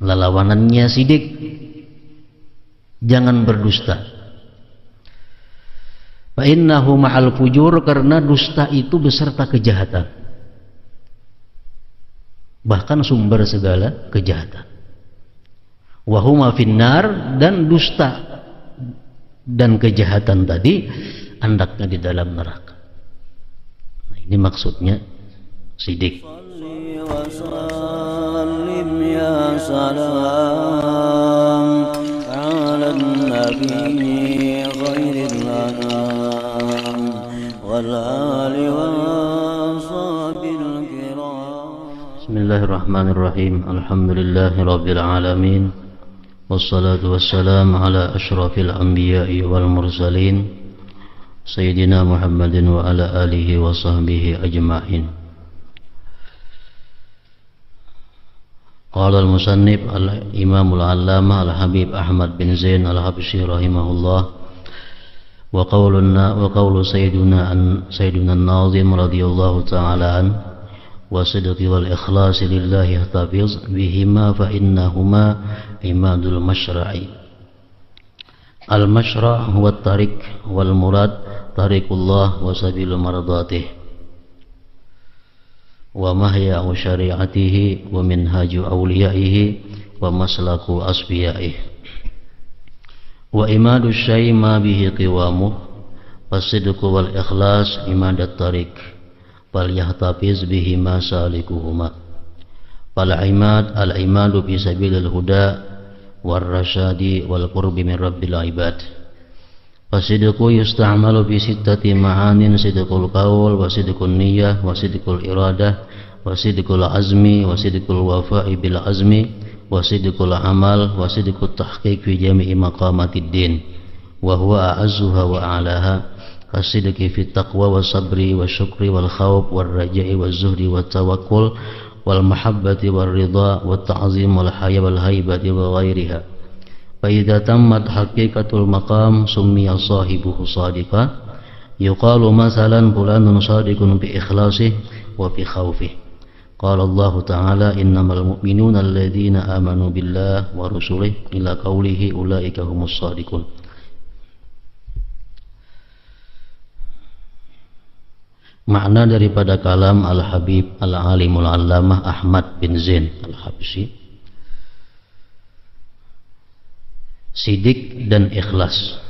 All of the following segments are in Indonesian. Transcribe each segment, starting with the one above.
Lawanannya sidik, jangan berdusta. Fa innahu ma'al fujur, karena dusta itu beserta kejahatan, bahkan sumber segala kejahatan. Wa huma finnar, dan dusta dan kejahatan tadi andaknya di dalam neraka. Nah, ini maksudnya sidik. يا سلام على النبي خير الأنام والآل والصحب الكرام. بسم الله الرحمن الرحيم. الحمد لله رب العالمين، والصلاة والسلام على أشرف الأنبياء والمرسلين سيدنا محمد وعلى آله وصحبه أجمعين. قال المصنف الإمام العلامة الحبيب أحمد بن زين الحبشي رحمه الله: وقول سيدنا الناظم رضي الله تعالى عنه: والصدق والإخلاص لله يحتفظ بهما فإنهما عماد المشرع. المشرع هو الطريق، والمراد طريق الله وسبيل مرضاته، ومحيا شريعته ومنهاج أوليائه ومسلك أصفيائه. وإماد الشيء ما به قوامه، فالصدق والإخلاص إماد الطريق، فليحتفظ بهما سالكهما. فالعماد في سبيل الهدى والرشاد والقرب من رب العباد. فالصدق يستعمل في ستة معان: صدق القول، وصدق النية، وصدق الإرادة، وصدق العزم، وصدق الوفاء بالعزم، وصدق العمل، وصدق التحقيق في جميع مقامات الدين، وهو أعزها وأعلاها، كالصدق في التقوى والصبر والشكر والخوف والرجاء والزهد والتوكل والمحبة والرضا والتعظيم والحياة والهيبة وغيرها. فإذا تمت حقيقة المقام سمي صاحبه صادقا. يقال مثلا فلان صادق بإخلاصه وبخوفه. قال الله تعالى: إنما المؤمنون الذين آمنوا بالله ورسله إلى قوله أولئك هم الصادقون. Makna daripada kalam Al-Habib Al-Alimul Allamah Ahmad bin Zain Al-Habsyi: sidik dan ikhlas.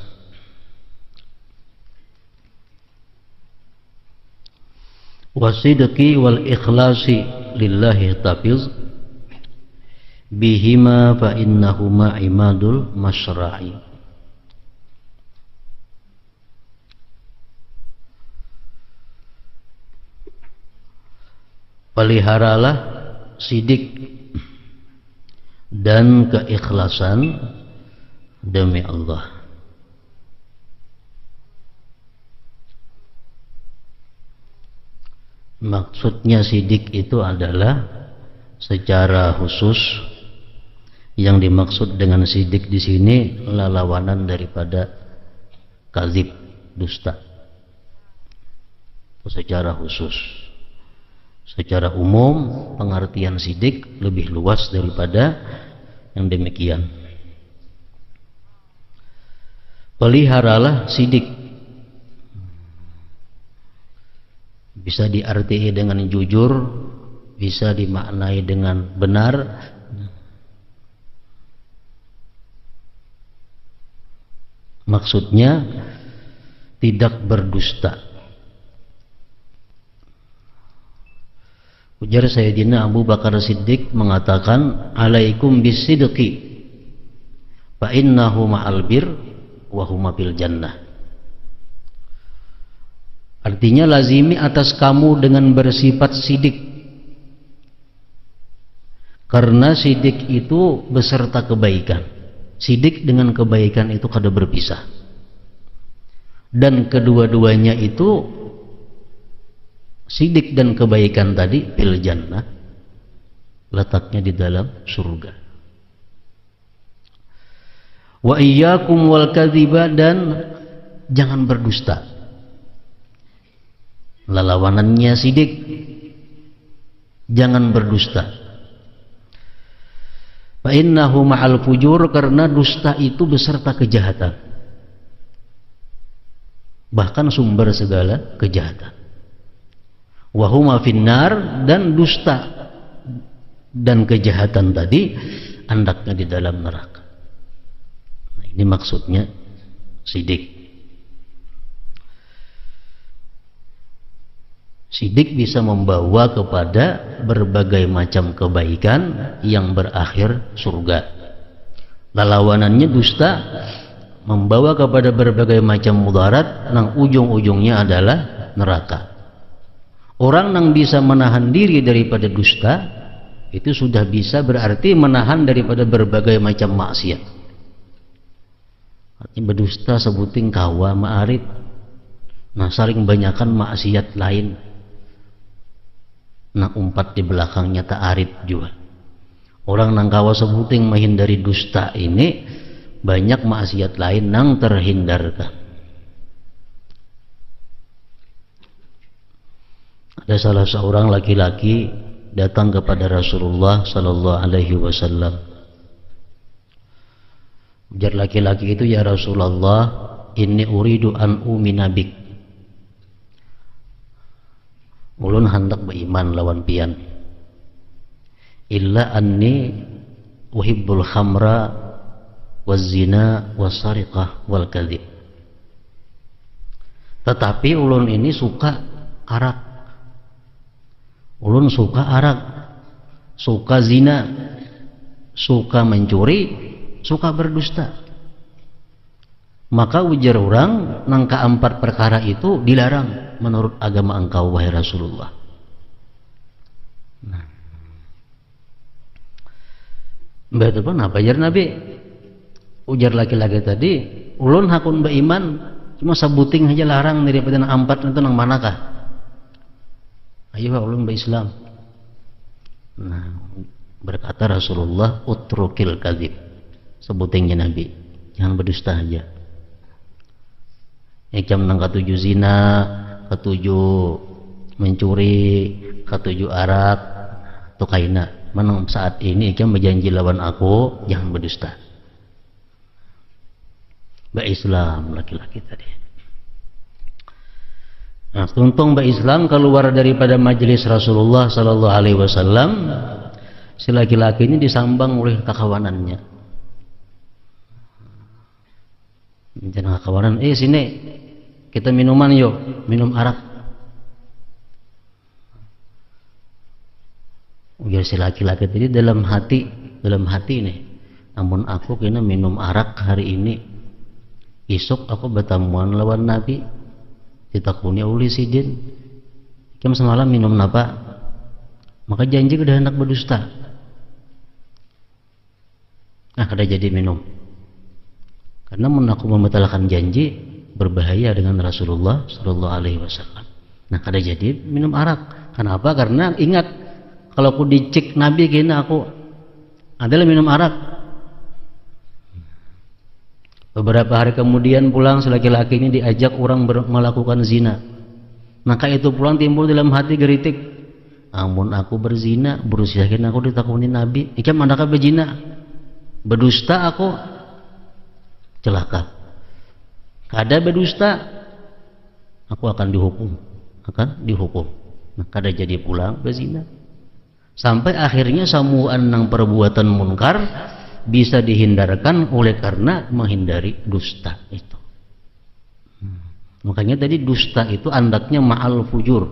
Wasidqi wal ikhlasi lillahi tafiz bihima fa innahuma imadul masyra'i. Peliharalah sidik dan keikhlasan demi Allah. Maksudnya sidik itu adalah secara khusus, yang dimaksud dengan sidik di sini lawanan daripada kadzib, dusta. Secara khusus. Secara umum pengertian sidik lebih luas daripada yang demikian. Peliharalah sidik. Bisa diarti dengan jujur, bisa dimaknai dengan benar. Maksudnya tidak berdusta. Ujar Sayyidina Abu Bakar Siddiq mengatakan, alaikum bisidqi fa innahu ma'al bir wa huma bil jannah. Artinya lazimi atas kamu dengan bersifat sidik, karena sidik itu beserta kebaikan. Sidik dengan kebaikan itu kada berpisah, dan kedua-duanya itu, sidik dan kebaikan tadi, fil jannah, letaknya di dalam surga. Wa iyyakum wal kadhiba, dan jangan berdusta. Lawanannya sidik, jangan berdusta. Fa innahu ma'al fujur, karena dusta itu beserta kejahatan, bahkan sumber segala kejahatan. Wa huma finnar, dan dusta dan kejahatan tadi andaknya di dalam neraka. Nah, ini maksudnya sidik. Sidik bisa membawa kepada berbagai macam kebaikan yang berakhir surga. Lawanannya dusta membawa kepada berbagai macam mudarat yang ujung-ujungnya adalah neraka. Orang yang bisa menahan diri daripada dusta itu sudah bisa berarti menahan daripada berbagai macam maksiat. Artinya berdusta sebuting kawa ma'arif. Nah, saling banyakkan maksiat lain. Nah, umpat di belakangnya ta'arif juga. Orang nang kawa sebuting menghindari dusta ini, banyak maksiat lain nang terhindarkan. Ada salah seorang laki-laki datang kepada Rasulullah sallallahu alaihi wasallam. Ujar laki-laki itu, ya Rasulullah, inni uridu an umina bik. Ulun hendak beriman lawan pian. Illa anni uhibbul khamra waz-zina was-sariqah wal kadhib. Tetapi ulun ini suka arak. Ulun suka arak, suka zina, suka mencuri, suka berdusta. Maka ujar orang, nang keempat perkara itu dilarang menurut agama engkau, wahai Rasulullah. Nah, betul pun apa ajar Nabi? Ujar laki-laki tadi, ulun hakun beriman, cuma sebuting aja larang daripada nang empat itu nang manakah? Ayo ulun berislam. Nah, berkata Rasulullah, utrukil kadzib. Sebutingnya Nabi, jangan berdusta aja. Yang nang ketujuh zina, ketujuh mencuri, ketujuh arak, atau kaina. Menang saat ini ikam berjanji lawan aku, jangan berdusta. Islam laki-laki tadi. Nah, tuntung Islam keluar daripada majelis Rasulullah sallallahu alaihi wasallam, si laki-laki ini disambang oleh kakawanannya. Jangan kawanan, sini kita minuman yuk, minum arak. Ujar si laki-laki tadi dalam hati nih, namun aku kena minum arak hari ini, esok aku bertemuan lawan Nabi, ditakuni oleh sidin, jam semalam minum napa, maka janji udah hendak berdusta. Nah, kada jadi minum, karena aku membatalkan janji berbahaya dengan Rasulullah Sallallahu Alaihi Wasallam. Nah, kada jadi minum arak. Kenapa? Karena ingat, kalau aku dicek Nabi kena aku adalah minum arak. Beberapa hari kemudian pulang, laki-laki ini diajak orang melakukan zina. Maka itu pulang timbul dalam hati geritik, amun aku berzina, berusahakin aku ditakuni Nabi, ikam manakah berzina, berdusta aku, celaka. Kada berdusta, aku akan dihukum. Nah, kada jadi pulang berzina. Sampai akhirnya samuan nang perbuatan munkar bisa dihindarkan oleh karena menghindari dusta itu. Makanya tadi dusta itu andaknya ma'al fujur.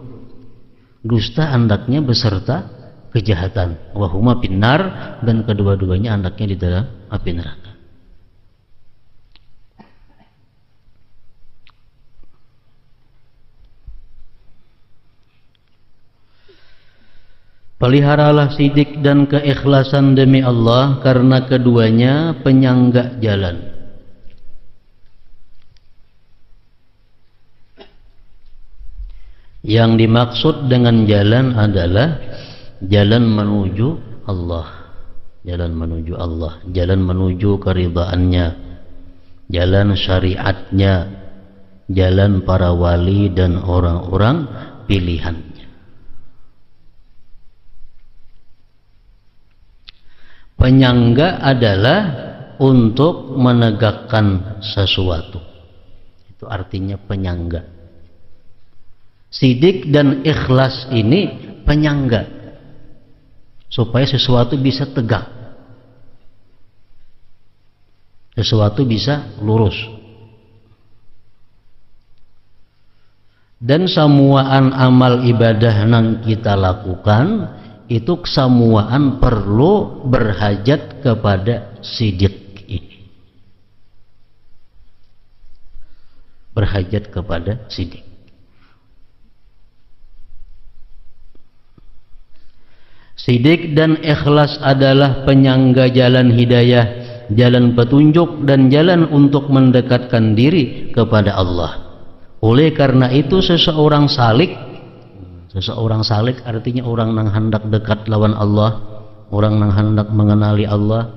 Dusta andaknya beserta kejahatan. Wahuma pinnar, dan kedua-duanya andaknya di dalam api neraka. Peliharalah sidik dan keikhlasan demi Allah, karena keduanya penyangga jalan. Yang dimaksud dengan jalan adalah jalan menuju Allah, jalan menuju Allah, jalan menuju keridhaannya, jalan syariatnya, jalan para wali dan orang-orang pilihan. Penyangga adalah untuk menegakkan sesuatu. Itu artinya penyangga. Sidik dan ikhlas ini penyangga supaya sesuatu bisa tegak, sesuatu bisa lurus. Dan samuaan amal ibadah yang kita lakukan itu kesamuaan perlu berhajat kepada sidik ini, berhajat kepada sidik. Sidik dan ikhlas adalah penyangga jalan hidayah, jalan petunjuk dan jalan untuk mendekatkan diri kepada Allah. Oleh karena itu seseorang salik artinya orang yang hendak dekat lawan Allah, orang yang hendak mengenali Allah,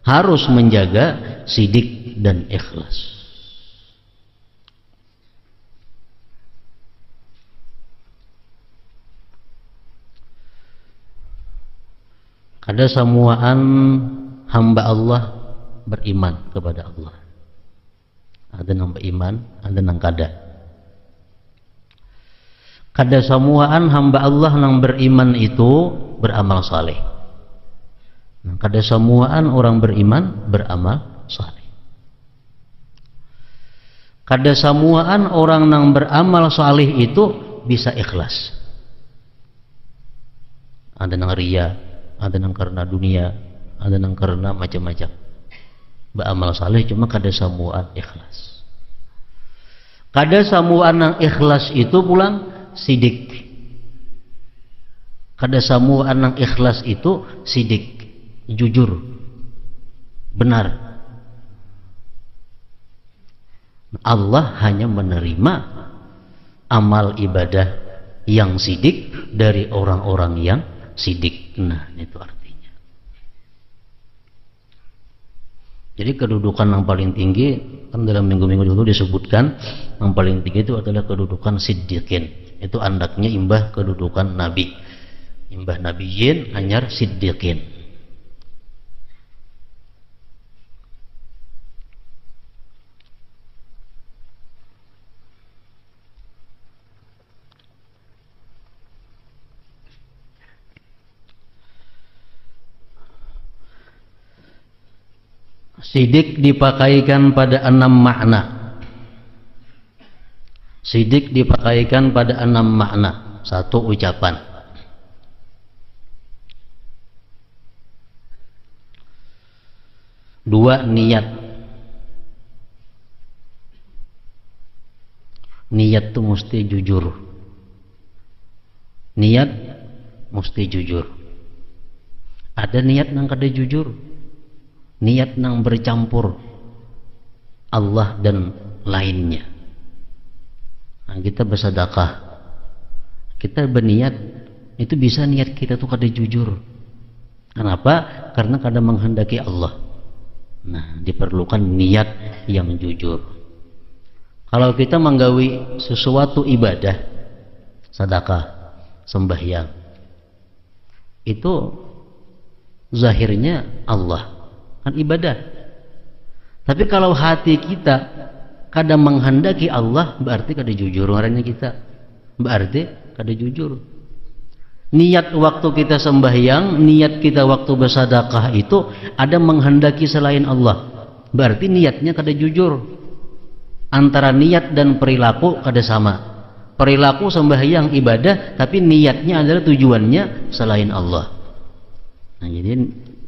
harus menjaga sidik dan ikhlas. Ada samuaan hamba Allah beriman kepada Allah. Ada nang beriman, ada nang kada. Kada samuaan hamba Allah nang beriman itu beramal saleh. Kada samuaan orang beriman beramal saleh. Kada samuaan orang nang beramal saleh itu bisa ikhlas. Ada nang riya, ada nang karena dunia, ada nang karena macam-macam. Beramal saleh cuma kada samuan ikhlas. Kada samuan yang ikhlas itu pulang sidik. Kada samuan yang ikhlas itu sidik, jujur, benar. Allah hanya menerima amal ibadah yang sidik dari orang-orang yang sidik. Nah, itu artinya. Jadi kedudukan yang paling tinggi kan dalam minggu-minggu dulu disebutkan yang paling tinggi itu adalah kedudukan siddiqin. Itu andaknya imbah kedudukan nabi. Imbah nabiyin anyar siddiqin. Sidik dipakaikan pada 6 makna. Sidik dipakaikan pada 6 makna. 1 ucapan. 2 niat. Niat itu mesti jujur. Niat mesti jujur. Ada niat yang kada jujur. Niat nang bercampur Allah dan lainnya. Nah, kita bersedekah, kita berniat, itu bisa niat kita tuh kada jujur. Kenapa? Karena kada menghendaki Allah. Nah, diperlukan niat yang jujur. Kalau kita menggawi sesuatu ibadah, sedekah, sembahyang, itu zahirnya Allah kan ibadah. Tapi kalau hati kita kadang menghendaki Allah, berarti kada jujur orangnya kita. Berarti kada jujur. Niat waktu kita sembahyang, niat kita waktu bersedekah itu ada menghendaki selain Allah. Berarti niatnya kada jujur. Antara niat dan perilaku kada sama. Perilaku sembahyang ibadah, tapi niatnya adalah tujuannya selain Allah. Nah, jadi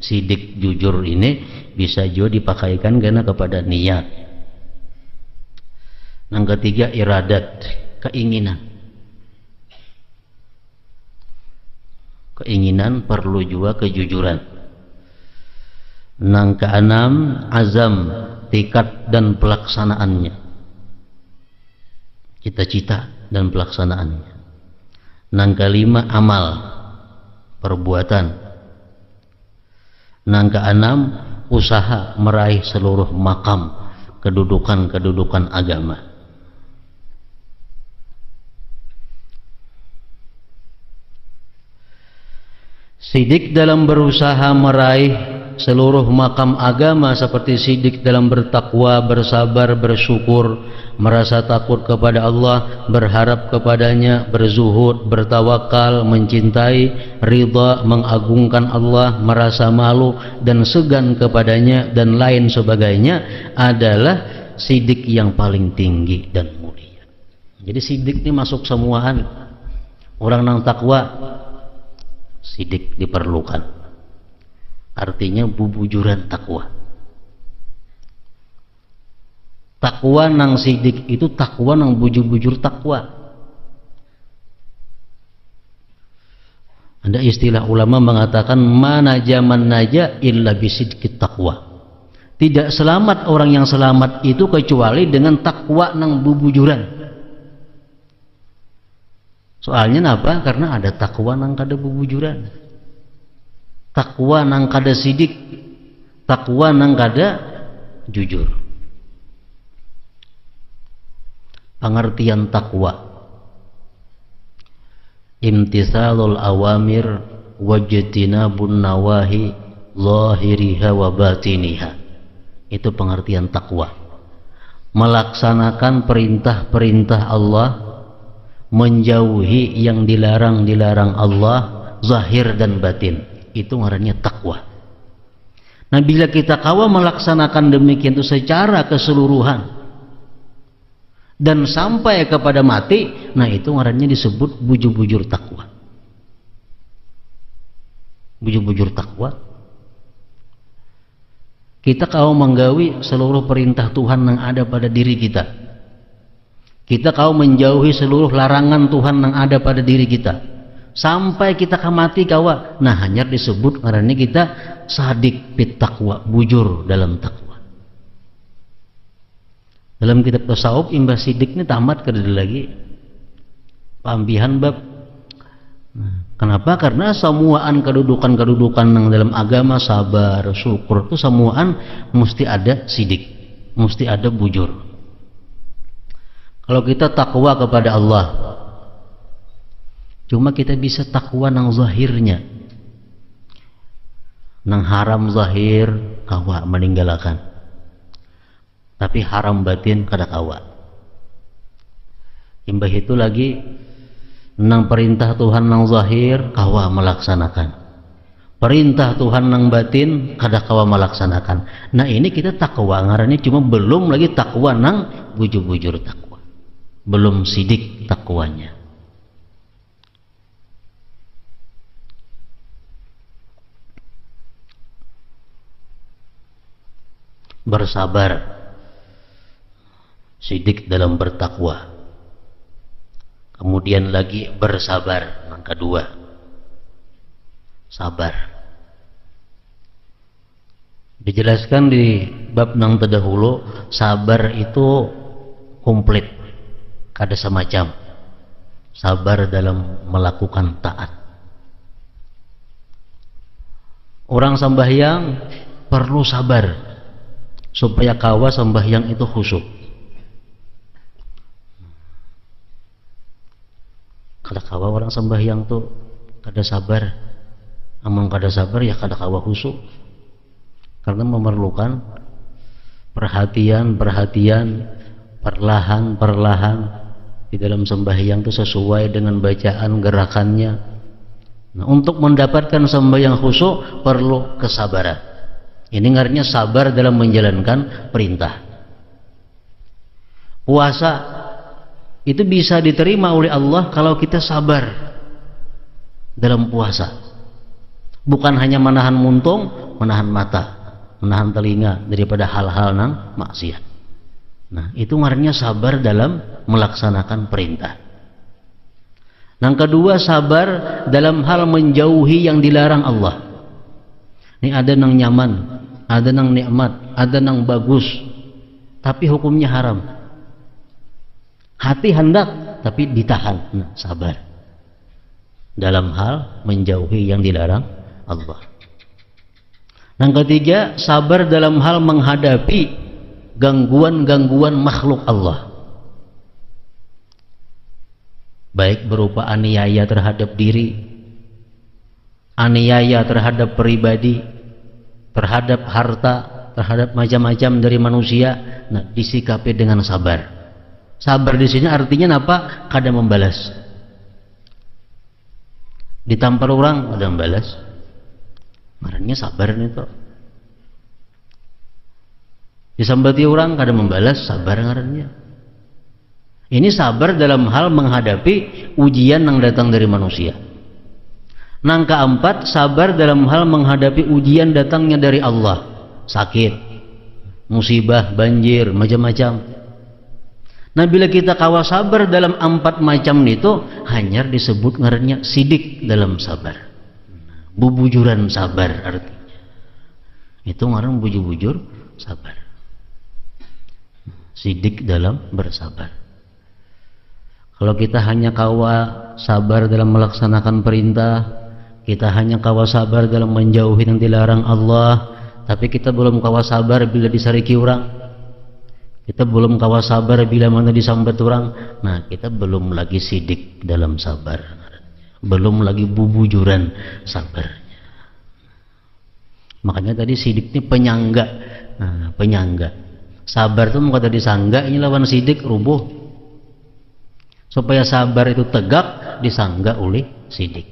sidik jujur ini bisa juga dipakaikan karena kepada niat. Yang ketiga iradat, keinginan. Keinginan perlu juga kejujuran. Yang keenam azam, tekad dan pelaksanaannya. Cita-cita dan pelaksanaannya. Yang kelima amal, perbuatan. Yang keenam usaha meraih seluruh makam kedudukan agama. Sidik dalam berusaha meraih seluruh makam agama, seperti sidik dalam bertakwa, bersabar, bersyukur, merasa takut kepada Allah, berharap kepadanya, berzuhud, bertawakal, mencintai, ridha, mengagungkan Allah, merasa malu dan segan kepadanya, dan lain sebagainya, adalah sidik yang paling tinggi dan mulia. Jadi sidik ini masuk semuaan. Orang nang takwa sidik diperlukan. Artinya bubujuran takwa. Takwa nang sidik itu takwa nang bujur-bujur takwa. Ada istilah ulama mengatakan mana zaman naja illa bisidqit takwa. Tidak selamat orang yang selamat itu kecuali dengan takwa nang bubujuran. Soalnya apa? Karena ada takwa nang kada bubujuran. Takwa nang kada sidik, takwa nang kada jujur. Pengertian takwa: imtithalul awamir wajtinabun nawahi zahiriha wa batiniha. Itu pengertian takwa. Melaksanakan perintah-perintah Allah, menjauhi yang dilarang-dilarang Allah, zahir dan batin. Itu ngarannya takwa. Nah, bila kita kawa melaksanakan demikian itu secara keseluruhan dan sampai kepada mati, nah itu ngarannya disebut bujur-bujur takwa. Bujur-bujur takwa. Kita kawa menggawi seluruh perintah Tuhan yang ada pada diri kita. Kita kawa menjauhi seluruh larangan Tuhan yang ada pada diri kita. Sampai kita mati kawa, nah hanya disebut karena kita sadik fit takwa, bujur dalam takwa. Dalam kitab tasawuf imbas sidik ini tamat kada lagi pambihan bab. Kenapa? Karena semuaan kedudukan yang dalam agama, sabar, syukur itu semuaan mesti ada sidik, mesti ada bujur. Kalau kita takwa kepada Allah, cuma kita bisa takwa nang zahirnya, nang haram zahir kawa meninggalkan, tapi haram batin kada kawa. Imbah itu lagi nang perintah Tuhan nang zahir kawa melaksanakan, perintah Tuhan nang batin kada kawa melaksanakan. Nah ini kita takwa ngarannya, cuma belum lagi takwa nang bujur-bujur takwa, belum sidik takwanya. Bersabar, sidik dalam bertakwa. Kemudian lagi bersabar, yang kedua sabar. Dijelaskan di bab nang terdahulu, sabar itu komplit, kada semacam sabar dalam melakukan taat. Orang sembahyang perlu sabar supaya kawa sembahyang itu khusyuk. Kada kawa orang sembahyang tuh kada sabar, amang kada sabar ya kada kawa khusyuk, karena memerlukan perhatian perlahan di dalam sembahyang itu sesuai dengan bacaan gerakannya. Nah, untuk mendapatkan sembahyang khusyuk perlu kesabaran. Ini artinya sabar dalam menjalankan perintah. Puasa itu bisa diterima oleh Allah kalau kita sabar dalam puasa. Bukan hanya menahan muntung, menahan mata, menahan telinga daripada hal-hal nang maksiat. Nah, itu artinya sabar dalam melaksanakan perintah. Yang kedua, sabar dalam hal menjauhi yang dilarang Allah. Ini ada nang nyaman, ada nang nikmat, ada nang bagus, tapi hukumnya haram. Hati hendak tapi ditahan. Nah, sabar dalam hal menjauhi yang dilarang Allah. Yang ketiga, sabar dalam hal menghadapi gangguan-gangguan makhluk Allah, baik berupa aniaya terhadap diri aniaya terhadap pribadi, terhadap harta, terhadap macam-macam dari manusia. Nah, disikapi dengan sabar. Sabar di sini artinya apa? Kada membalas. Ditampar orang kada membalas. Marahnya sabar itu. Disambati orang kada membalas, sabar ngarannya. Ini sabar dalam hal menghadapi ujian yang datang dari manusia. Nang keempat, sabar dalam hal menghadapi ujian datangnya dari Allah. Sakit, musibah, banjir, macam-macam. Nah, bila kita kawa sabar dalam 4 macam itu, hanya disebut ngarannya sidik dalam sabar. Bubujuran sabar artinya. Itu ngaran bujur-bujur sabar. Sidik dalam bersabar. Kalau kita hanya kawa sabar dalam melaksanakan perintah, kita hanya kawa sabar dalam menjauhi yang dilarang Allah, tapi kita belum kawa sabar bila disariki orang, kita belum kawa sabar bila mana disambat orang, nah kita belum lagi sidik dalam sabar, belum lagi bubujuran sabarnya. Makanya tadi sidik ini penyangga. Nah, penyangga. Sabar itu mau kata disangga, ini lawan sidik rubuh. Supaya sabar itu tegak, disangga oleh sidik,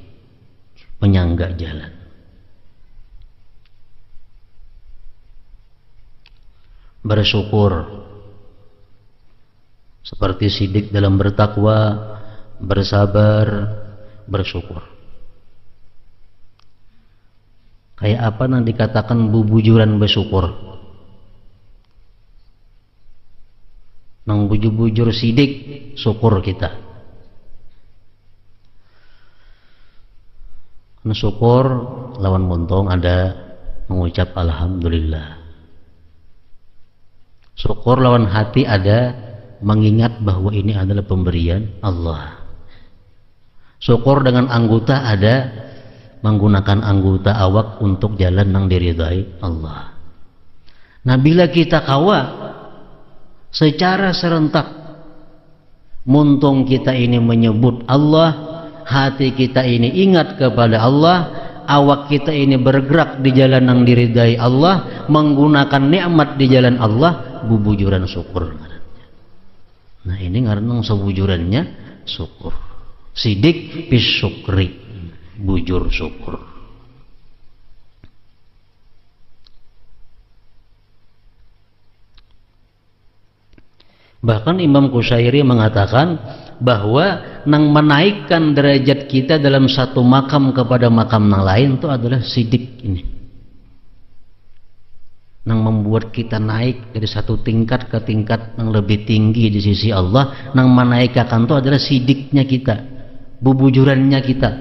penyangga jalan. Bersyukur seperti sidik dalam bertakwa, bersabar, bersyukur. Kayak apa yang dikatakan bubujuran bersyukur? Nang bujur-bujur sidik syukur kita. Karena syukur lawan montong ada mengucap alhamdulillah. Syukur lawan hati ada mengingat bahwa ini adalah pemberian Allah. Syukur dengan anggota ada menggunakan anggota awak untuk jalan yang diridai Allah. Nah, bila kita kawa secara serentak muntung kita ini menyebut Allah, hati kita ini ingat kepada Allah, awak kita ini bergerak di jalan yang diridai Allah, menggunakan nikmat di jalan Allah, bubujuran syukur. Nah, ini ngaranang sebujurannya syukur. Sidik bis syukri, bujur syukur. Bahkan Imam Qushairi mengatakan bahwa nang menaikkan derajat kita dalam satu makam kepada makam yang lain itu adalah sidik ini. Nang membuat kita naik dari satu tingkat ke tingkat yang lebih tinggi di sisi Allah, nang menaikkan itu adalah sidiknya kita, bubujurannya kita.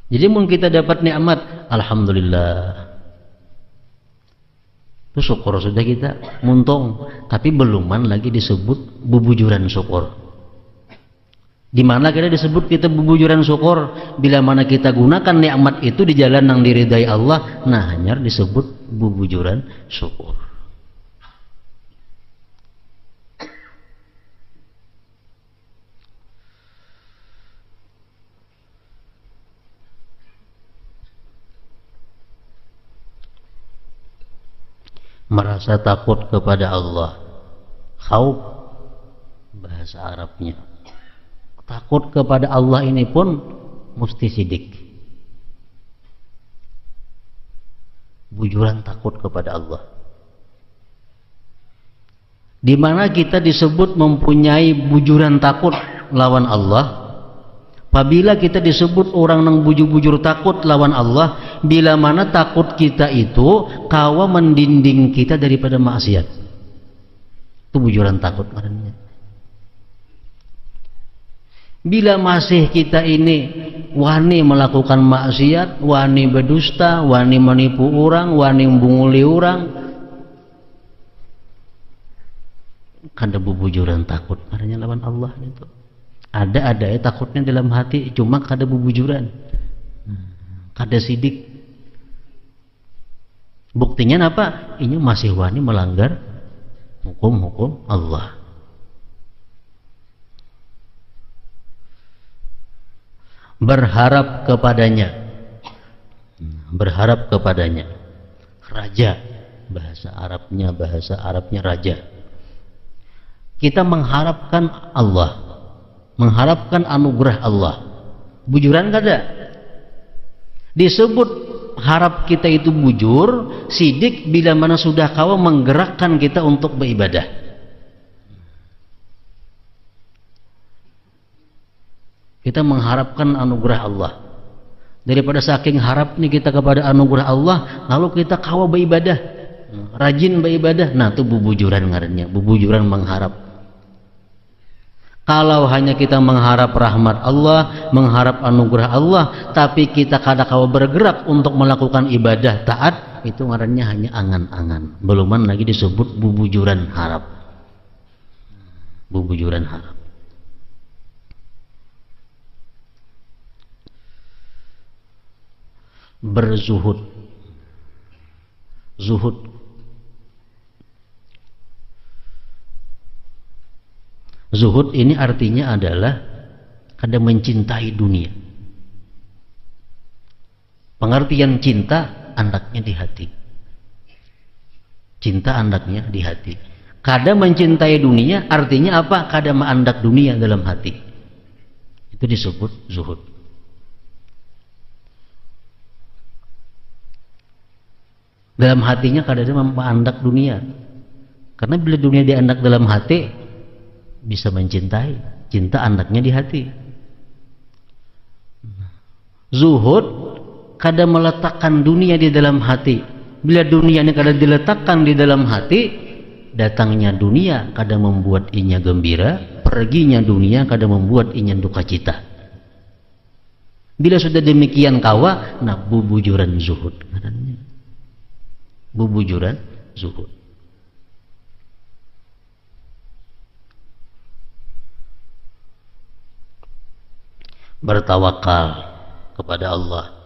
Jadi mun kita dapat nikmat, alhamdulillah, itu syukur sudah kita muntung, tapi beluman lagi disebut bubujuran syukur. Di mana kita disebut kita bubujuran syukur? Bila mana kita gunakan nikmat itu di jalan yang diridai Allah, nah hanya disebut bubujuran syukur. Merasa takut kepada Allah, khauf bahasa Arabnya. Takut kepada Allah ini pun mesti sidik, bujuran takut kepada Allah. Di mana kita disebut mempunyai bujuran takut lawan Allah? Apabila kita disebut orang yang bujur-bujur takut lawan Allah, bila mana takut kita itu kawa mendinding kita daripada maksiat. Itu bujuran takut maknanya. Bila masih kita ini wani melakukan maksiat, wani berdusta, wani menipu orang, wani membunguli orang, kada bubujuran takut maknanya lawan Allah itu. Ada ya takutnya dalam hati, cuma kada bubujuran, kada sidik. Buktinya apa? Ini masih wani melanggar hukum-hukum Allah. berharap kepadanya, berharap kepadanya. Raja, bahasa Arabnya raja. Kita mengharapkan Allah, mengharapkan anugerah Allah. Bujuran kada. Disebut harap kita itu bujur, sidik bila mana sudah kawa menggerakkan kita untuk beribadah. Kita mengharapkan anugerah Allah. Daripada saking harap nih kita kepada anugerah Allah, lalu kita kawa beribadah, rajin beribadah. Nah, itu bubujuran ngarannya, bubujuran mengharap. Kalau hanya kita mengharap rahmat Allah, mengharap anugerah Allah, tapi kita kada kawa bergerak untuk melakukan ibadah taat, itu ngarannya hanya angan-angan. Beluman lagi disebut bubujuran harap. Bubujuran harap. Berzuhud. Zuhud. Zuhud ini artinya adalah kada mencintai dunia. Pengertian cinta andaknya di hati. Cinta andaknya di hati. Kada mencintai dunia artinya apa? Kada mengandak dunia dalam hati. Itu disebut zuhud. Dalam hatinya kada ada mengandak dunia. Karena bila dunia diandak dalam hati, bisa mencintai. Cinta andaknya di hati. Zuhud kada meletakkan dunia di dalam hati. Bila dunia ini kada diletakkan di dalam hati, datangnya dunia kada membuat inya gembira, perginya dunia kada membuat inya duka cita. Bila sudah demikian kawa, nah bubujuran zuhud. Bubujuran zuhud. Bertawakal kepada Allah,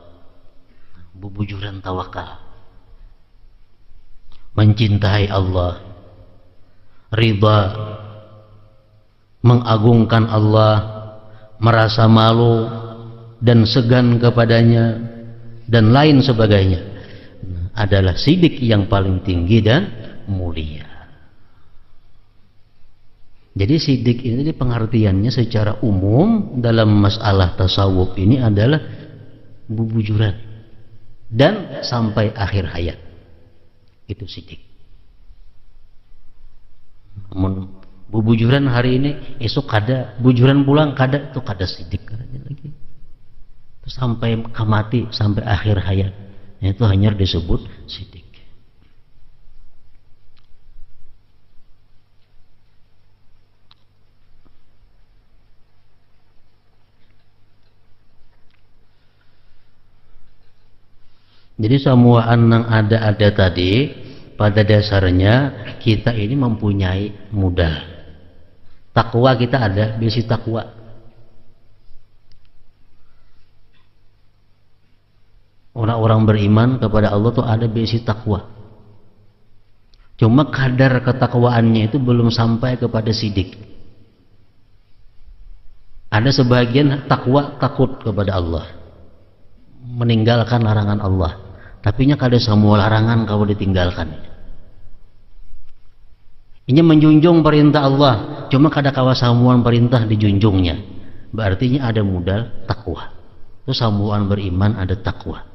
bubujuran tawakal. Mencintai Allah, ridha, mengagungkan Allah, merasa malu dan segan kepadanya dan lain sebagainya, adalah sidik yang paling tinggi dan mulia. Jadi sidik ini pengertiannya secara umum dalam masalah tasawuf ini adalah bubujuran dan sampai akhir hayat. Itu sidik. Bubujuran hari ini, esok kada, bujuran pulang kada, itu kada sidik lagi. Sampai mati, sampai akhir hayat. Itu hanya disebut sidik. Jadi semua yang ada tadi pada dasarnya kita ini mempunyai modal. Takwa kita ada, basic takwa. Orang-orang beriman kepada Allah tuh ada basic takwa. Cuma kadar ketakwaannya itu belum sampai kepada sidik. Ada sebagian takwa takut kepada Allah, meninggalkan larangan Allah. Tapi nya kada semua larangan kau ditinggalkan. Ini menjunjung perintah Allah, cuma kada kawa samuan perintah dijunjungnya. Berarti ada modal takwa. Itu samuan beriman ada takwa.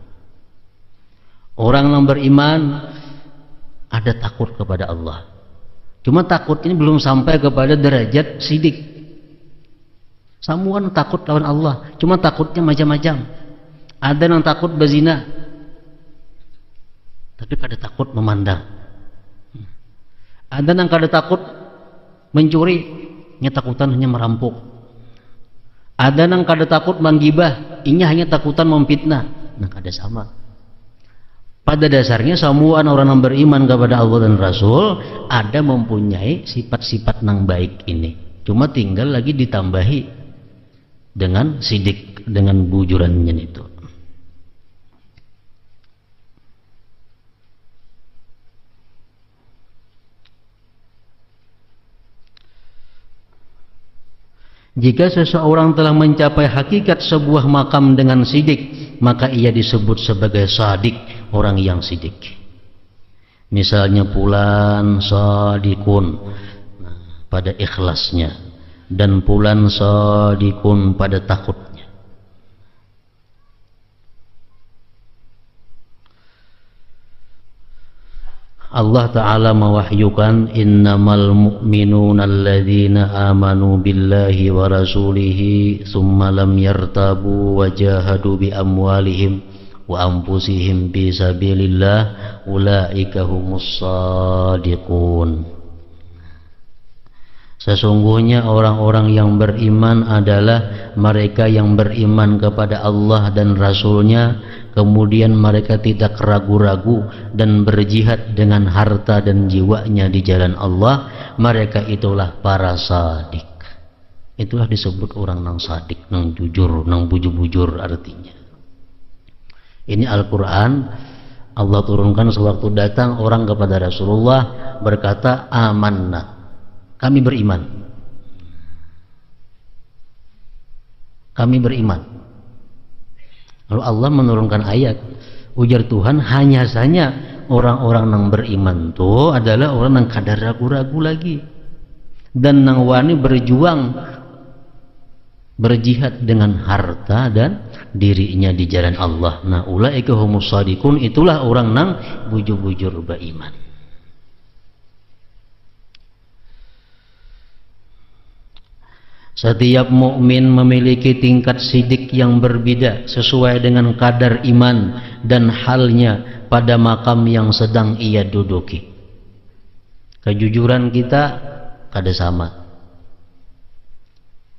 Orang yang beriman ada takut kepada Allah. Cuma takut ini belum sampai kepada derajat sidik. Samuan takut lawan Allah, cuma takutnya macam-macam. Ada yang takut berzina, tapi kada takut memandang. Ada yang kada takut mencuri, nya takutan hanya merampok. Ada yang kada takut menggibah, inya hanya takutan memfitnah. Nah, kada sama. Pada dasarnya semua orang yang beriman kepada Allah dan Rasul ada mempunyai sifat-sifat yang baik ini. Cuma tinggal lagi ditambahi dengan sidik, dengan bujurannya itu. Jika seseorang telah mencapai hakikat sebuah makam dengan sidik, maka ia disebut sebagai sadik, orang yang sidik. Misalnya fulan sadikun, pada ikhlasnya, dan fulan sadikun pada takutnya. Allah Ta'ala mewahyukan innamal mu'minuna alladzina amanu billahi wa rasulihi thumma lam yartabu wa jahadu bi amwalihim wa anfusihim bi sabilillah ulaika humus shadiqun. Sesungguhnya orang-orang yang beriman adalah mereka yang beriman kepada Allah dan Rasulnya, kemudian mereka tidak ragu-ragu dan berjihad dengan harta dan jiwanya di jalan Allah. Mereka itulah para sadik. Itulah disebut orang nang sadik, nang jujur, nang bujur-bujur artinya. Ini Al-Quran Allah turunkan sewaktu datang orang kepada Rasulullah berkata, amanna, kami beriman. Kami beriman. Lalu Allah menurunkan ayat, ujar Tuhan, hanya saja orang-orang yang beriman itu adalah orang yang kadar ragu-ragu lagi dan nang wani berjuang, berjihad dengan harta dan dirinya di jalan Allah. Nah, ulaika humus shadiqun, itulah orang nang bujur-bujur beriman. Setiap mukmin memiliki tingkat sidik yang berbeda sesuai dengan kadar iman dan halnya pada makam yang sedang ia duduki. Kejujuran kita kada sama,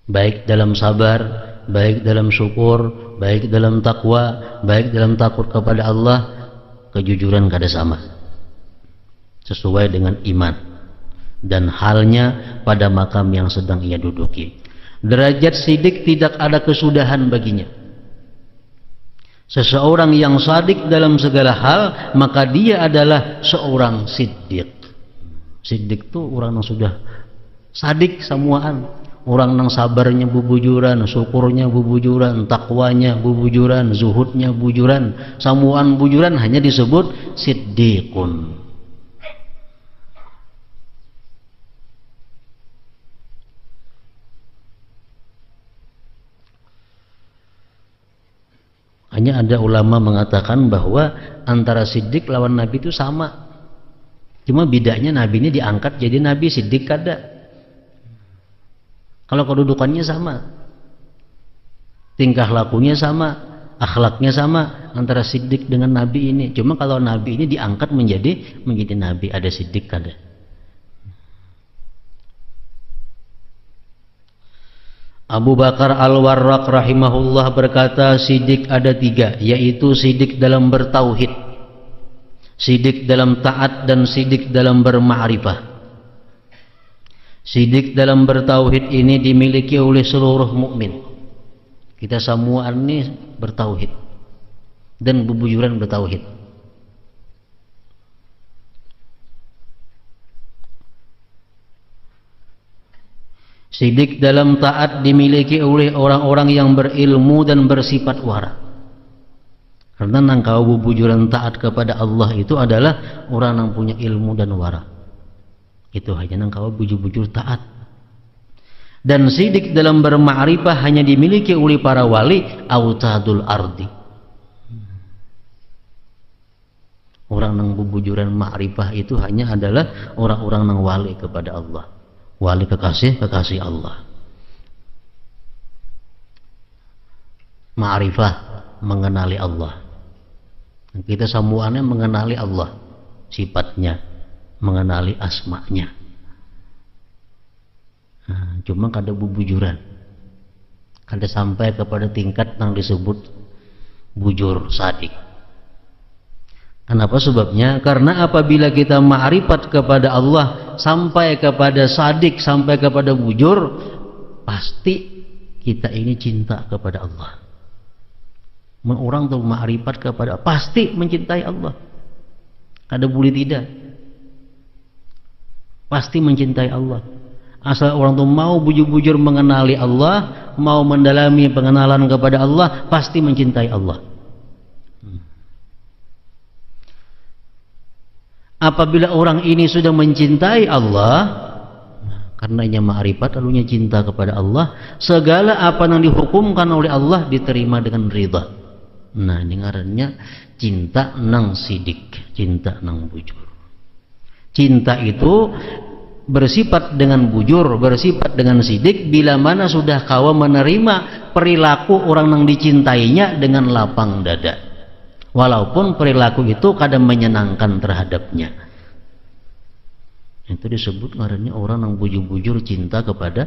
baik dalam sabar, baik dalam syukur, baik dalam takwa, baik dalam takut kepada Allah. Kejujuran kada sama, sesuai dengan iman dan halnya pada makam yang sedang ia duduki. Derajat sidik tidak ada kesudahan baginya. Seseorang yang sadik dalam segala hal, maka dia adalah seorang siddiq. Siddiq itu orang yang sudah sadik semuaan. Orang yang sabarnya bubujuran, syukurnya bubujuran, takwanya bubujuran, zuhudnya bujuran, semuaan bujuran, hanya disebut siddiqun. Hanya ada ulama mengatakan bahwa antara siddiq lawan nabi itu sama. Cuma bedanya nabi ini diangkat jadi nabi, siddiq kada. Kalau kedudukannya sama, tingkah lakunya sama, akhlaknya sama antara siddiq dengan nabi ini. Cuma kalau nabi ini diangkat menjadi nabi, ada siddiq kada. Abu Bakar Al-Warraq rahimahullah berkata, sidik ada tiga, yaitu sidik dalam bertauhid, sidik dalam taat, dan sidik dalam berma'rifah. Sidik dalam bertauhid ini dimiliki oleh seluruh mukmin. Kita semua ini bertauhid dan bubujuran bertauhid. Sidik dalam taat dimiliki oleh orang-orang yang berilmu dan bersifat wara. Karena nangkau bubujuran taat kepada Allah itu adalah orang yang punya ilmu dan wara. Itu hanya nangkau bujur-bujur taat. Dan sidik dalam berma'rifah hanya dimiliki oleh para wali autadul ardi. Orang yang bubujuran ma'rifah itu hanya adalah orang-orang yang wali kepada Allah. Wali kekasih Allah. Ma'rifah, mengenali Allah. Kita semuanya mengenali Allah, sifatnya, mengenali asma'nya. Nah, cuma kada bubujuran, kada sampai kepada tingkat yang disebut bujur sadik. Kenapa sebabnya? Karena apabila kita ma'rifat kepada Allah sampai kepada sadik, sampai kepada bujur, pasti kita ini cinta kepada Allah. Orang tuh ma'rifat kepada, pasti mencintai Allah. Kada boleh tidak. Pasti mencintai Allah. Asal orang itu mau bujur-bujur mengenali Allah, mau mendalami pengenalan kepada Allah, pasti mencintai Allah. Apabila orang ini sudah mencintai Allah, karenanya ma'rifat, lalunya cinta kepada Allah, segala apa yang dihukumkan oleh Allah diterima dengan ridha. Nah, ini ngarannya cinta nang sidik, cinta nang bujur. Cinta itu bersifat dengan bujur, bersifat dengan sidik bila mana sudah kawa menerima perilaku orang yang dicintainya dengan lapang dada, walaupun perilaku itu kadang menyenangkan terhadapnya. Itu disebut ngarannya orang yang bujur-bujur cinta kepada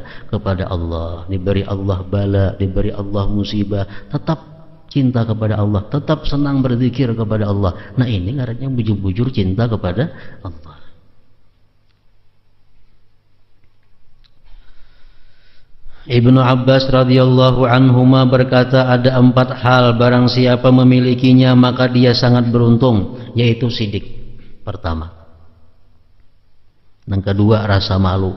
Allah. Diberi Allah bala, diberi Allah musibah, tetap cinta kepada Allah, tetap senang berzikir kepada Allah. Nah, ini ngarannya bujur-bujur cinta kepada Allah. Ibnu Abbas radhiyallahu anhuma berkata, ada 4 hal barang siapa memilikinya maka dia sangat beruntung, yaitu sidik. Pertama. Yang kedua, rasa malu.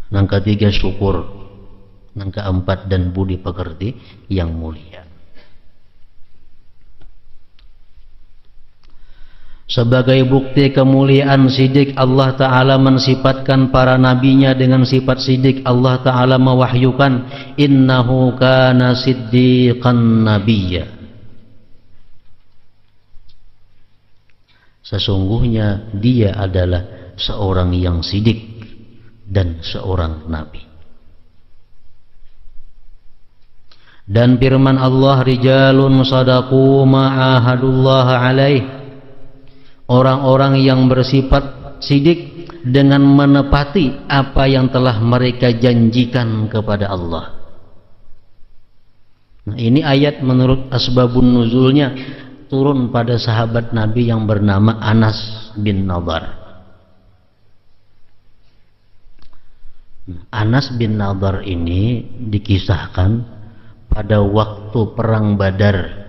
Yang ketiga, syukur. Yang keempat, dan budi pekerti yang mulia. Sebagai bukti kemuliaan sidik, Allah Ta'ala mensifatkan para nabinya dengan sifat sidik. Allah Ta'ala mewahyukan, innahu kana siddiqan nabiyya. Sesungguhnya dia adalah seorang yang sidik dan seorang nabi. Dan firman Allah, rijalun sadaqu ma'ahadullah alaih. Orang-orang yang bersifat sidik dengan menepati apa yang telah mereka janjikan kepada Allah. Nah, ini ayat menurut asbabun nuzulnya turun pada sahabat Nabi yang bernama Anas bin Nadar. Anas bin Nadar ini dikisahkan pada waktu perang Badar.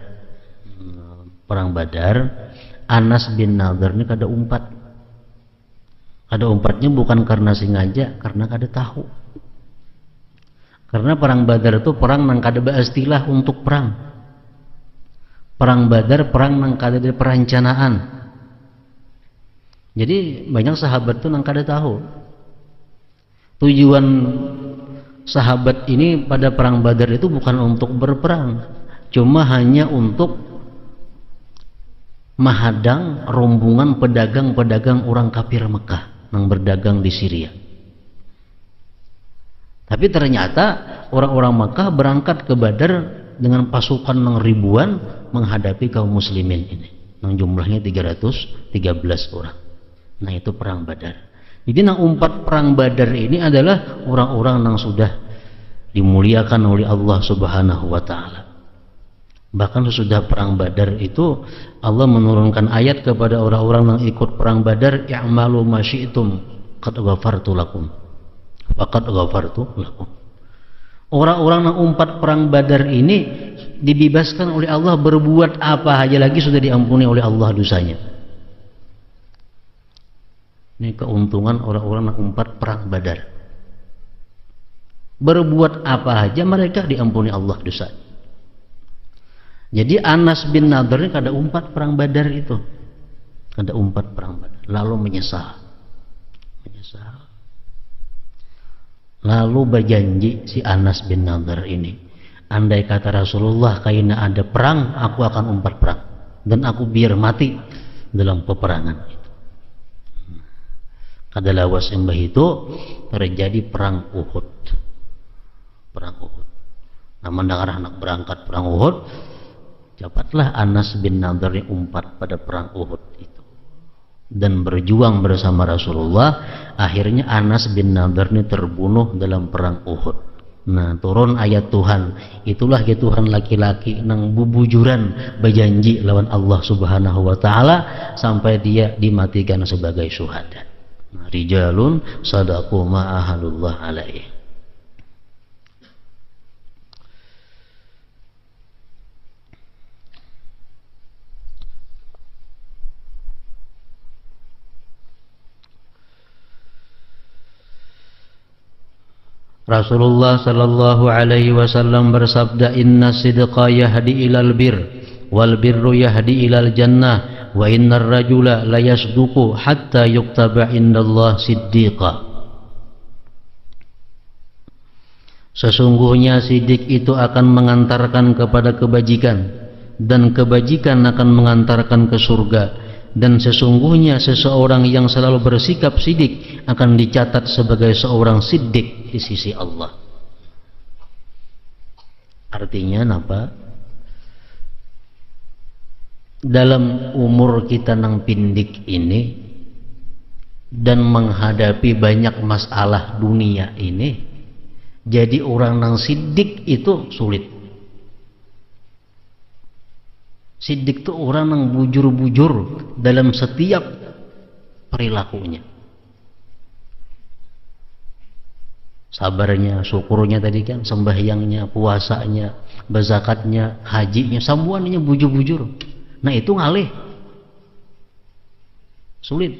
Perang Badar, Anas bin Nadar ini kada umpat. Kada umpatnya bukan karena sengaja, karena kada tahu. Karena perang Badar itu perang nang kada beristilah untuk perang. Perang Badar perang nang kada ada perencanaan. Jadi banyak sahabat itu nang kada tahu. Tujuan sahabat ini pada perang Badar itu bukan untuk berperang, cuma hanya untuk menghadang rombongan pedagang-pedagang orang kafir Mekah yang berdagang di Syria. Tapi ternyata orang-orang Mekah berangkat ke Badar dengan pasukan yang ribuan menghadapi kaum muslimin ini, yang jumlahnya 313 orang. Nah, itu perang Badar. Jadi yang umpat perang Badar ini adalah orang-orang yang sudah dimuliakan oleh Allah Subhanahu wa Ta'ala. Bahkan sesudah perang Badar itu Allah menurunkan ayat kepada orang-orang yang ikut perang Badar, i'malu ma syi'tum qad ghafartu lakum. Faqad ghafartu lakum. Orang-orang yang umpat perang Badar ini dibebaskan oleh Allah, berbuat apa aja lagi sudah diampuni oleh Allah dosanya. Ini keuntungan orang-orang yang umpat perang Badar. Berbuat apa aja mereka diampuni Allah dosanya. Jadi Anas bin Nadar ini kada umpat perang Badar itu, kada umpat perang Badar, lalu menyesal, lalu berjanji si Anas bin Nadar ini, andai kata Rasulullah kaina ada perang, aku akan umpat perang dan aku biar mati dalam peperangan itu. Kada lawas embah itu terjadi perang Uhud. Perang Uhud. Nah, mendengar anak berangkat perang Uhud, cepatlah Anas bin Nadar yang umpat pada perang Uhud itu dan berjuang bersama Rasulullah. Akhirnya Anas bin Nadar ini terbunuh dalam perang Uhud. Nah, turun ayat Tuhan, itulah ya Tuhan laki-laki nang bubujuran berjanji lawan Allah Subhanahu wa Ta'ala sampai dia dimatikan sebagai syuhada. Nah, rijalun sadaqu ma ahadullah alaih. Rasulullah sallallahu alaihi wasallam bersabda, inna sidqa yahdi ilal bir wal birru yahdi ilal jannah wa innar rajula la yasduqu hatta yuktaba indallah siddiqa. Sesungguhnya sidik itu akan mengantarkan kepada kebajikan, dan kebajikan akan mengantarkan ke surga, dan sesungguhnya seseorang yang selalu bersikap sidik akan dicatat sebagai seorang siddiq di sisi Allah. Artinya apa? Dalam umur kita nang pindik ini dan menghadapi banyak masalah dunia ini, jadi orang nang siddiq itu sulit. Siddiq itu orang yang bujur-bujur dalam setiap perilakunya. Sabarnya, syukurnya tadi kan, sembahyangnya, puasanya, berzakatnya, hajinya, semuanya bujur-bujur. Nah itu ngalih. Sulit.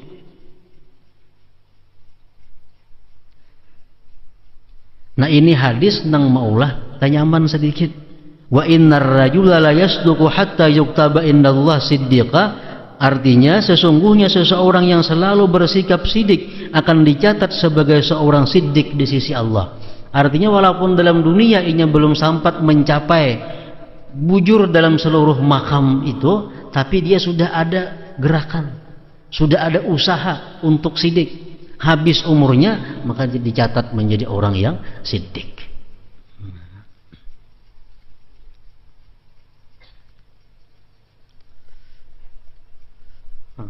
Nah ini hadis nang maulah tanyaman sedikit. Wa innar rajula la yasduqu hatta yuktaba indallah siddiqa. Artinya sesungguhnya seseorang yang selalu bersikap sidik akan dicatat sebagai seorang siddiq di sisi Allah. Artinya walaupun dalam dunia ini belum sempat mencapai bujur dalam seluruh makam itu, tapi dia sudah ada gerakan, sudah ada usaha untuk sidik. Habis umurnya maka dicatat menjadi orang yang siddiq.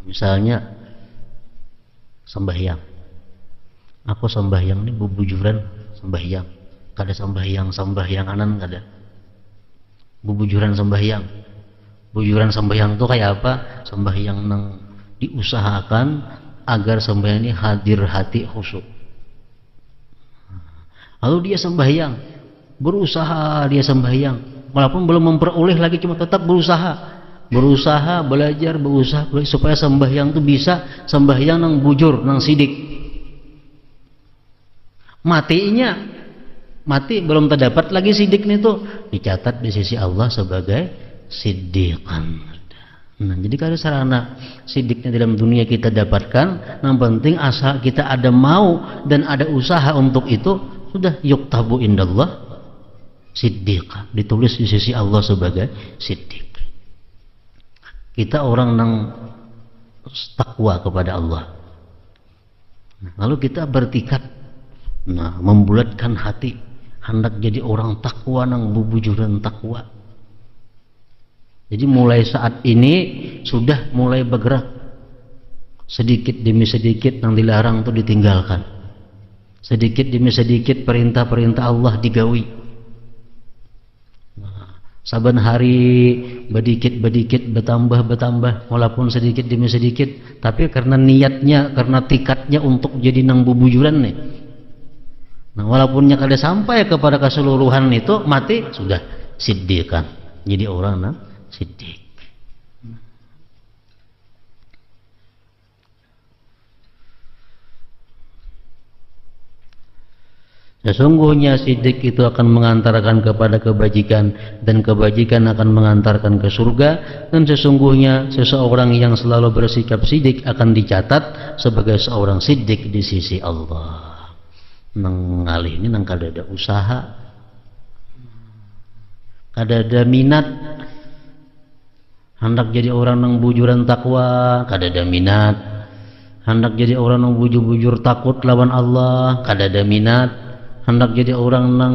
Misalnya sembahyang, aku sembahyang ini bubujuran sembahyang, kada sembahyanganan kada, bubujuran sembahyang. Bujuran sembahyang itu kayak apa? Sembahyang nang diusahakan agar sembahyang ini hadir hati khusyuk. Lalu dia sembahyang, berusaha dia sembahyang, walaupun belum memperoleh lagi, cuma tetap berusaha belajar, berusaha supaya sembahyang itu bisa sembahyang nang bujur, nang sidik. Mati belum terdapat lagi sidik itu, dicatat di sisi Allah sebagai siddiqan. Nah, jadi kalau sarana sidiknya dalam dunia kita dapatkan, yang penting asal kita ada mau dan ada usaha untuk itu, sudah yuktabu indallah siddiqa, ditulis di sisi Allah sebagai siddiq. Kita orang nang takwa kepada Allah. Lalu kita bertikad, membulatkan hati, hendak jadi orang takwa nang bubujuran takwa. Jadi mulai saat ini sudah mulai bergerak, sedikit demi sedikit yang dilarang itu ditinggalkan, sedikit demi sedikit perintah-perintah Allah digawi. Saban hari bedikit bertambah walaupun sedikit demi sedikit, tapi karena niatnya, karena tikadnya untuk jadi nang bubujuran nih. Nah walaupunnya kada sampai kepada keseluruhan itu, mati sudah siddiqan, jadi orang nang siddiq. Sesungguhnya siddiq itu akan mengantarkan kepada kebajikan, dan kebajikan akan mengantarkan ke surga, dan sesungguhnya seseorang yang selalu bersikap siddiq akan dicatat sebagai seorang siddiq di sisi Allah. Nang ngalih ini nang kada ada usaha, kada ada minat, hendak jadi orang nang bujuran takwa, kada ada minat. Hendak jadi orang nang bujur-bujur takut lawan Allah, kada ada minat. Hendak jadi orang nang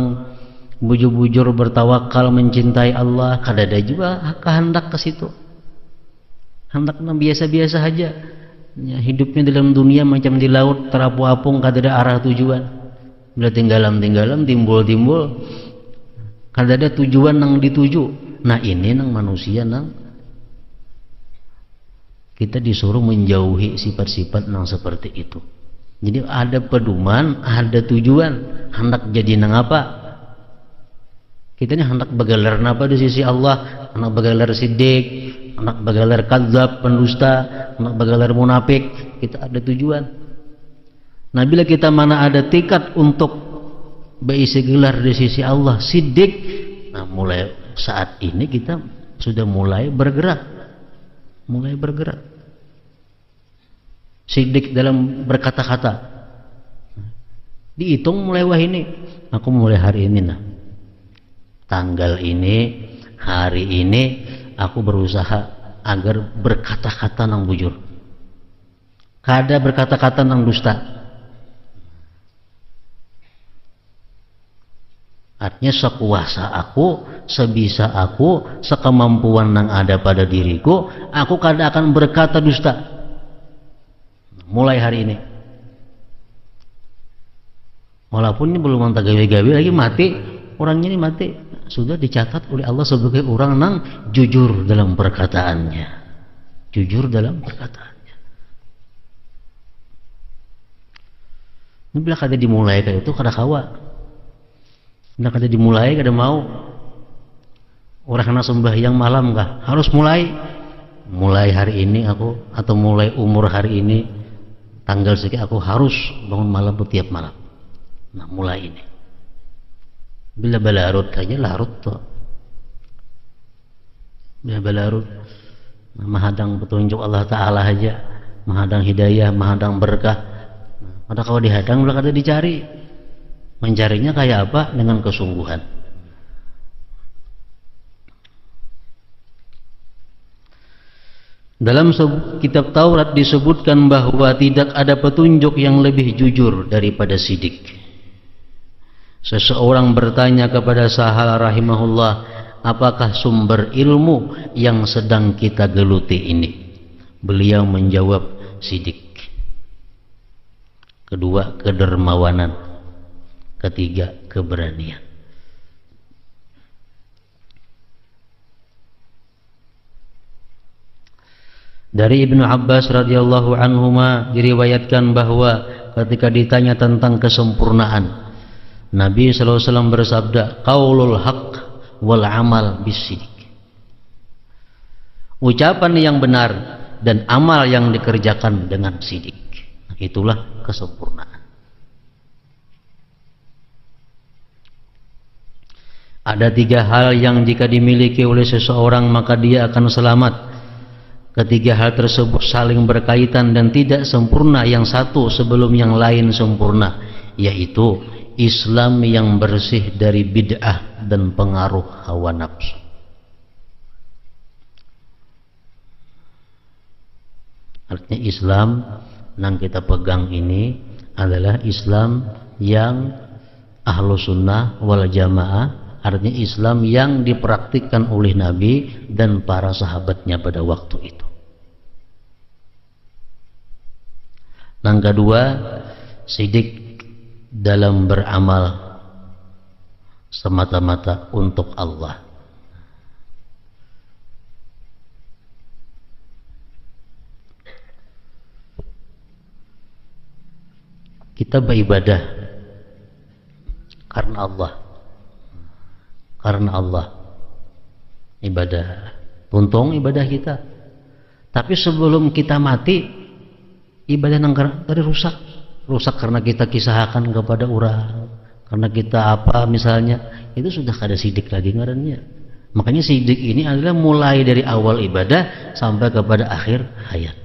bujur-bujur bertawakal mencintai Allah, kada ada juga kehendak ke situ. Hendak nang biasa-biasa aja. Ya, hidupnya dalam dunia macam di laut terapu-apung, kada ada arah tujuan. Bila tinggalan timbul, kada ada tujuan nang dituju. Nah ini nang manusia nang kita disuruh menjauhi sifat-sifat nang seperti itu. Jadi ada pedoman, ada tujuan, hendak jadi nang apa? Kita ini hendak begelar apa di sisi Allah? Hendak begelar siddiq, hendak begelar kadzab, pendusta, hendak begelar munafik. Kita ada tujuan. Nah bila kita mana ada tekad untuk berisi gelar di sisi Allah siddiq. Nah, mulai saat ini kita sudah mulai bergerak. Siddiq dalam berkata-kata. Dihitung mulai wah ini. Aku mulai hari ini nah. Tanggal ini, hari ini aku berusaha agar berkata-kata nang bujur. Kada berkata-kata nang dusta. Artinya sekuasa aku, sebisa aku, sekemampuan yang ada pada diriku, aku kada akan berkata dusta. Mulai hari ini. Walaupun ini belum mantap gawe-gawe lagi mati, orangnya ini mati, sudah dicatat oleh Allah sebagai orang yang jujur dalam perkataannya. Jujur dalam perkataannya. Ini bila kada dimulai kayak itu kada kawa. Nah, kada dimulai, kada mau. Orang kena sembahyang malam kah? Harus mulai. Mulai hari ini aku, atau mulai umur hari ini, tanggal sekian aku harus bangun malam setiap malam. Nah, mulai ini. Bila balarut aja larut tuh. Bila balarut, menghadang petunjuk Allah Ta'ala aja, menghadang hidayah, menghadang berkah. Pada kalau dihadang, bila kada dicari. Mencarinya kayak apa? Dengan kesungguhan. Dalam kitab Taurat disebutkan bahwa tidak ada petunjuk yang lebih jujur daripada sidik. Seseorang bertanya kepada Sahal rahimahullah, apakah sumber ilmu yang sedang kita geluti ini? Beliau menjawab, sidik. Kedua, kedermawanan. Ketiga, keberanian. Dari Ibnu Abbas radhiyallahu anhuma diriwayatkan bahwa ketika ditanya tentang kesempurnaan, Nabi sallallahu alaihi wasallam bersabda, qaulul haqq wal amal bisidik. Ucapan yang benar dan amal yang dikerjakan dengan sidik. Itulah kesempurnaan. Ada 3 hal yang jika dimiliki oleh seseorang maka dia akan selamat. Ketiga hal tersebut saling berkaitan dan tidak sempurna yang satu sebelum yang lain sempurna, yaitu Islam yang bersih dari bid'ah dan pengaruh hawa nafsu. Artinya Islam yang kita pegang ini adalah Islam yang ahlu sunnah wal jamaah. Artinya Islam yang dipraktikkan oleh Nabi dan para sahabatnya pada waktu itu. Yang kedua, sidik dalam beramal semata-mata untuk Allah. Kita beribadah karena Allah. Karena Allah ibadah, untung ibadah kita. Tapi sebelum kita mati, ibadah nang tadi rusak karena kita kisahkan kepada orang, karena kita apa misalnya, itu sudah kada sidik lagi ngarannya. Makanya sidik ini adalah mulai dari awal ibadah sampai kepada akhir hayat,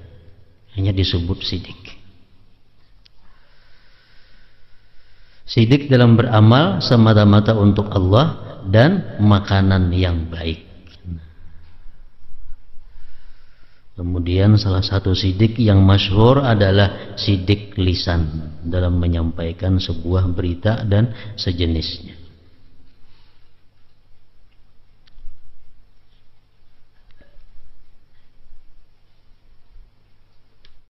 hanya disebut sidik. Sidik dalam beramal semata-mata untuk Allah dan makanan yang baik. Kemudian salah satu sidik yang masyhur adalah sidik lisan dalam menyampaikan sebuah berita dan sejenisnya.